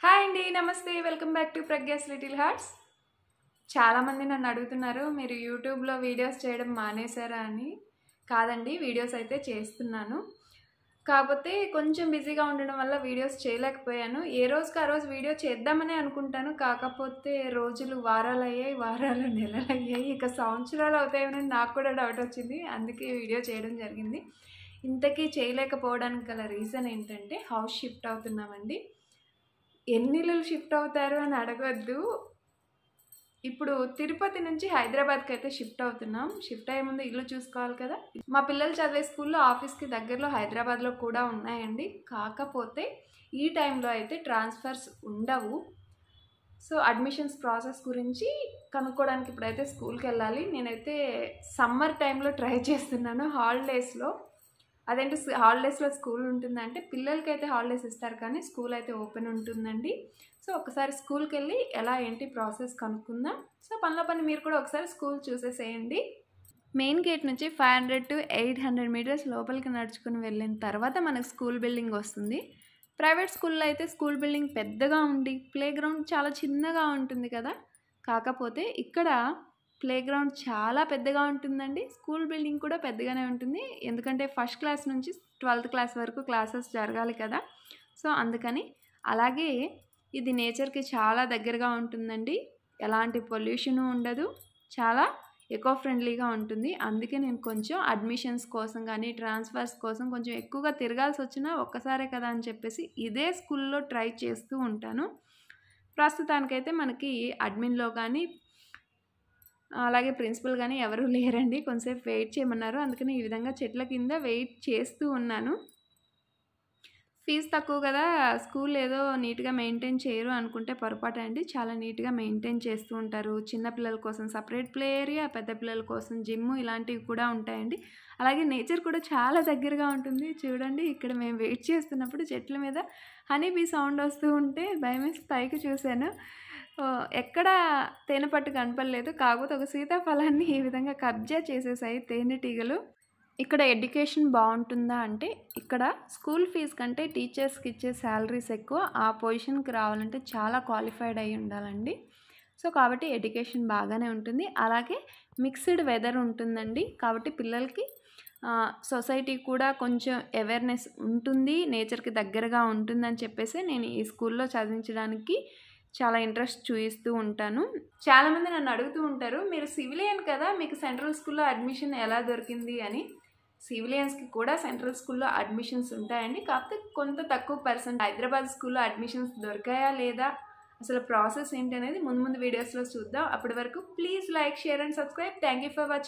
Hi అండి, నమస్తే. Welcome back to Pragya's little hearts. చాలామంది నన్ను అడుగుతున్నారు, మీరు యూట్యూబ్లో వీడియోస్ చేయడం మానేశారా అని. కాదండి, వీడియోస్ అయితే చేస్తున్నాను. కాకపోతే కొంచెం బిజీగా ఉండడం వల్ల వీడియోస్ చేయలేకపోయాను. ఏ రోజుకి ఆ రోజు వీడియో చేద్దామని అనుకుంటాను. కాకపోతే రోజులు వారాలు అయ్యాయి, వారాలు నెలలు అయ్యాయి, ఇక సంవత్సరాలు అవుతాయని నాకు కూడా డౌట్ వచ్చింది. అందుకే వీడియో చేయడం జరిగింది. ఇంతకీ చేయలేకపోవడానికి గల రీజన్ ఏంటంటే హౌస్ షిఫ్ట్ అవుతున్నామండి. ఎన్ని ఇల్లులు షిఫ్ట్ అవుతారు అని అడగొద్దు. ఇప్పుడు తిరుపతి నుంచి హైదరాబాద్కి అయితే షిఫ్ట్ అవుతున్నాం. షిఫ్ట్ అయ్యే ముందు ఇల్లు చూసుకోవాలి కదా. మా పిల్లలు చదివే స్కూల్లో ఆఫీస్కి దగ్గరలో హైదరాబాద్లో కూడా ఉన్నాయండి. కాకపోతే ఈ టైంలో అయితే ట్రాన్స్ఫర్స్ ఉండవు. సో అడ్మిషన్స్ ప్రాసెస్ గురించి కనుక్కోవడానికి ఇప్పుడైతే స్కూల్కి వెళ్ళాలి. నేనైతే సమ్మర్ టైంలో ట్రై చేస్తున్నాను. హాలిడేస్లో అదేంటి హాలిడేస్లో స్కూల్ ఉంటుందంటే పిల్లలకి అయితే హాలిడేస్ ఇస్తారు, కానీ స్కూల్ అయితే ఓపెన్ ఉంటుందండి. సో ఒకసారి స్కూల్కి వెళ్ళి ఎలా ఏంటి ప్రాసెస్ కనుక్కుందాం. సో పనిలో పని మీరు కూడా ఒకసారి స్కూల్ చూసేసేయండి. మెయిన్ గేట్ నుంచి 500 to 800 మీటర్స్ లోపలికి నడుచుకుని వెళ్ళిన తర్వాత మనకు స్కూల్ బిల్డింగ్ వస్తుంది. ప్రైవేట్ స్కూల్లో అయితే స్కూల్ బిల్డింగ్ పెద్దగా ఉండి ప్లే గ్రౌండ్ చాలా చిన్నగా ఉంటుంది కదా. కాకపోతే ఇక్కడ ప్లే గ్రౌండ్ చాలా పెద్దగా ఉంటుందండి. స్కూల్ బిల్డింగ్ కూడా పెద్దగానే ఉంటుంది. ఎందుకంటే ఫస్ట్ క్లాస్ నుంచి 12th క్లాస్ వరకు క్లాసెస్ జరగాలి కదా. సో అందుకని. అలాగే ఇది నేచర్కి చాలా దగ్గరగా ఉంటుందండి. ఎలాంటి పొల్యూషను ఉండదు. చాలా ఎకో ఫ్రెండ్లీగా ఉంటుంది. అందుకే నేను కొంచెం అడ్మిషన్స్ కోసం కానీ ట్రాన్స్ఫర్స్ కోసం కొంచెం ఎక్కువగా తిరగాల్సి వచ్చినా ఒక్కసారే కదా అని చెప్పేసి ఇదే స్కూల్లో ట్రై చేస్తూ ఉంటాను. ప్రస్తుతానికైతే మనకి అడ్మిన్లో కానీ అలాగే ప్రిన్సిపల్ కానీ ఎవరూ లేరండి. కొంచెంసేపు వెయిట్ చేయమన్నారు. అందుకని ఈ విధంగా చెట్ల కింద వెయిట్ చేస్తూ ఉన్నాను. ఫీజు తక్కువ కదా, స్కూల్ ఏదో నీట్గా మెయింటైన్ చేయరు అనుకుంటే పొరపాటు అండి. చాలా నీట్గా మెయింటైన్ చేస్తూ ఉంటారు. చిన్నపిల్లల కోసం సపరేట్ ప్లే ఏరియా, పెద్ద పిల్లల కోసం జిమ్ ఇలాంటివి కూడా ఉంటాయండి. అలాగే నేచర్ కూడా చాలా దగ్గరగా ఉంటుంది. చూడండి, ఇక్కడ మేము వెయిట్ చేస్తున్నప్పుడు చెట్ల మీద హనీ బీ సౌండ్ వస్తూ ఉంటే భయమేసి పైకి చూశాను. ఎక్కడ తేనె పట్టు కనపడలేదు. కాకపోతే ఒక సీతాఫలాన్ని ఈ విధంగా కబ్జా చేసేసాయి తేనెటీగలు. ఇక్కడ ఎడ్యుకేషన్ బాగుంటుందా అంటే ఇక్కడ స్కూల్ ఫీజు కంటే టీచర్స్కి ఇచ్చే శాలరీస్ ఎక్కువ. ఆ పొజిషన్కి రావాలంటే చాలా క్వాలిఫైడ్ అయి ఉండాలండి. సో కాబట్టి ఎడ్యుకేషన్ బాగానే ఉంటుంది. అలాగే మిక్స్డ్ వెదర్ ఉంటుందండి. కాబట్టి పిల్లలకి సొసైటీ కూడా కొంచెం అవేర్నెస్ ఉంటుంది, నేచర్కి దగ్గరగా ఉంటుందని చెప్పేసి నేను ఈ స్కూల్లో చదివించడానికి చాలా ఇంట్రెస్ట్ చూపిస్తూ ఉంటాను. చాలామంది నన్ను అడుగుతూ ఉంటారు, మీరు సివిలియన్ కదా, మీకు సెంట్రల్ స్కూల్లో అడ్మిషన్ ఎలా దొరికింది అని. సివిలియన్స్కి కూడా సెంట్రల్ స్కూల్లో అడ్మిషన్స్ ఉంటాయండి. కాకపోతే కొంత తక్కువ పర్సెంట్. హైదరాబాద్ స్కూల్లో అడ్మిషన్స్ దొరికాయా లేదా, అసలు ప్రాసెస్ ఏంటి అనేది ముందు వీడియోస్లో చూద్దాం. అప్పటి వరకు please like, share and subscribe. Thank you for watching.